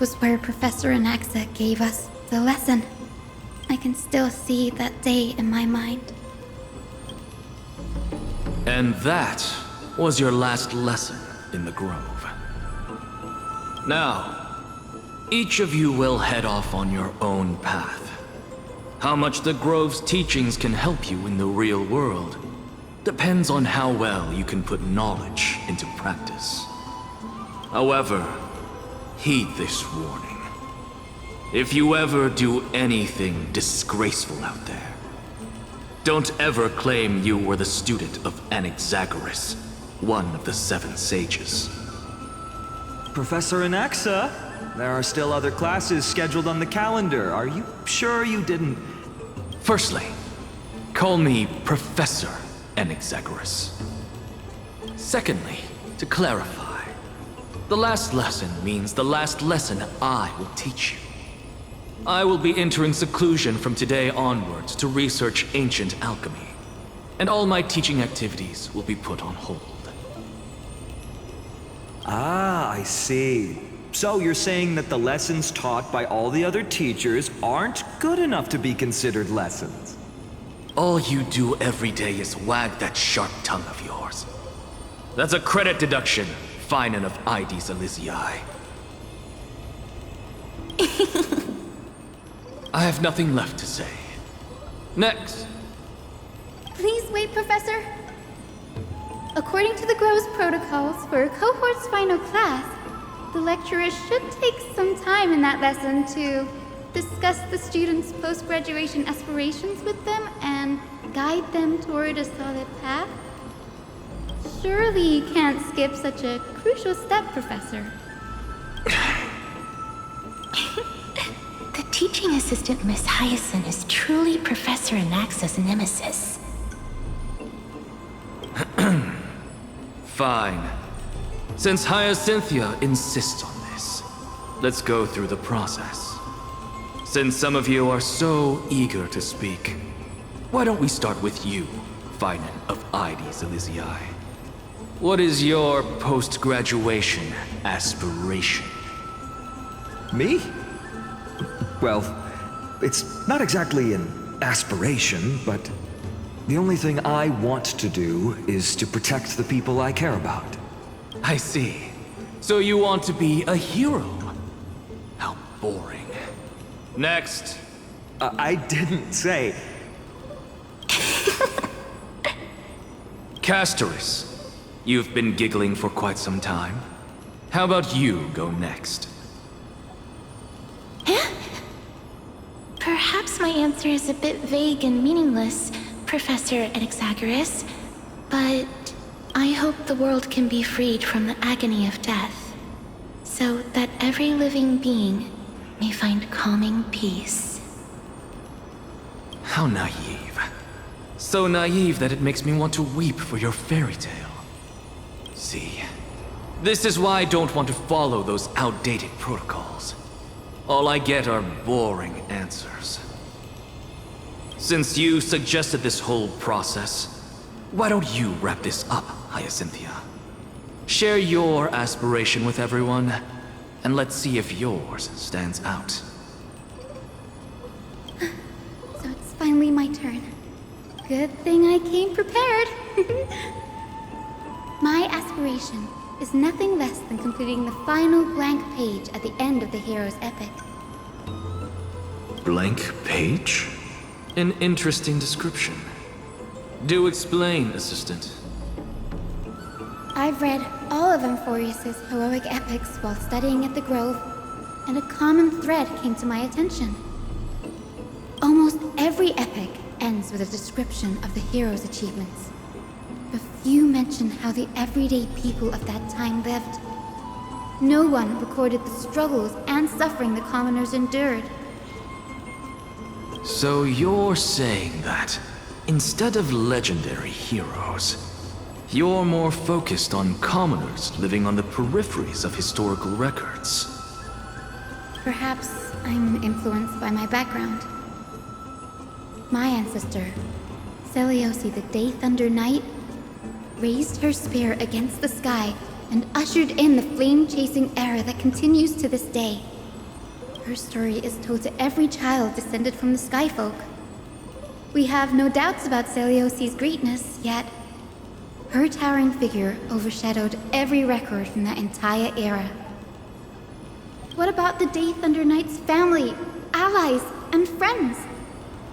was where Professor Anaxa gave us the lesson. I can still see that day in my mind. And that was your last lesson in the Grove. Now, each of you will head off on your own path. How much the Grove's teachings can help you in the real world depends on how well you can put knowledge into practice. However, heed this warning. If you ever do anything disgraceful out there, don't ever claim you were the student of Anaxagoras, one of the 7 sages. Professor Anaxa, there are still other classes scheduled on the calendar. Are you sure you didn't... Firstly, call me Professor Anaxagoras. Secondly, to clarify, the last lesson means the last lesson I will teach you. I will be entering seclusion from today onwards to research ancient alchemy, and all my teaching activities will be put on hold. Ah, I see. So you're saying that the lessons taught by all the other teachers aren't good enough to be considered lessons? All you do every day is wag that sharp tongue of yours. That's a credit deduction, fine enough IDs Elysiae. I have nothing left to say. Next. Please wait, Professor. According to the Grove's protocols for a cohort's final class, the lecturer should take some time in that lesson to discuss the students' post-graduation aspirations with them and guide them toward a solid path. Surely you can't skip such a crucial step, Professor. The teaching assistant, Miss Hyacine, is truly Professor Anaxa's nemesis. Fine. Since Hyacinthia insists on this, let's go through the process. Since some of you are so eager to speak, why don't we start with you, Finan of IDs Elysiae? What is your post-graduation aspiration? Me? Well, it's not exactly an aspiration, but the only thing I want to do is to protect the people I care about. I see. So you want to be a hero? How boring. Next. I didn't say... Castoris, you've been giggling for quite some time. How about you go next? Perhaps my answer is a bit vague and meaningless, Professor Anaxagoras, but I hope the world can be freed from the agony of death, so that every living being may find calming peace. How naive. So naive that it makes me want to weep for your fairy tale. See, this is why I don't want to follow those outdated protocols. All I get are boring answers. Since you suggested this whole process, why don't you wrap this up, Hyacinthia? Share your aspiration with everyone, and let's see if yours stands out. So it's finally my turn. Good thing I came prepared. My aspiration is nothing less than completing the final blank page at the end of the hero's epic. Blank page? An interesting description. Do explain, assistant. I've read all of Amphorius's heroic epics while studying at the Grove, and a common thread came to my attention. Almost every epic ends with a description of the hero's achievements. But few mention how the everyday people of that time lived. No one recorded the struggles and suffering the commoners endured. So you're saying that, instead of legendary heroes, you're more focused on commoners living on the peripheries of historical records. Perhaps I'm influenced by my background. My ancestor, Seliosi the Day Thunder Knight, raised her spear against the sky and ushered in the flame-chasing era that continues to this day. Her story is told to every child descended from the Skyfolk. We have no doubts about Celiosi's greatness, yet her towering figure overshadowed every record from that entire era. What about the Day Thunder Knight's family, allies, and friends?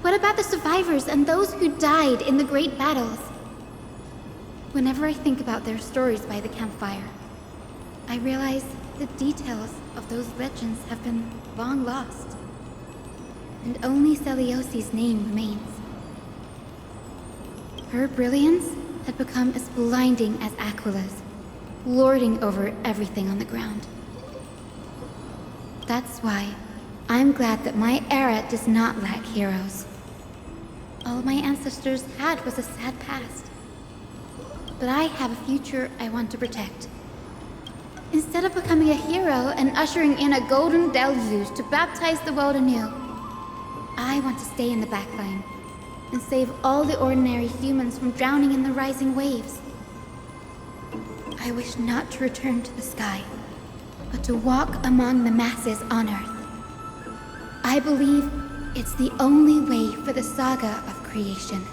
What about the survivors and those who died in the great battles? Whenever I think about their stories by the campfire, I realize the details of those legends have been long lost. And only Celiosi's name remains. Her brilliance had become as blinding as Aquila's, lording over everything on the ground. That's why I'm glad that my era does not lack heroes. All my ancestors had was a sad past. But I have a future I want to protect. Instead of becoming a hero and ushering in a golden deluge to baptize the world anew, I want to stay in the backline and save all the ordinary humans from drowning in the rising waves. I wish not to return to the sky, but to walk among the masses on Earth. I believe it's the only way for the saga of creation.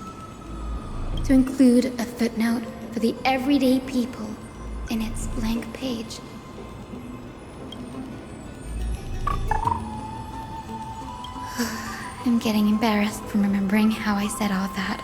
To include a footnote for the everyday people in its blank page. I'm getting embarrassed from remembering how I said all that.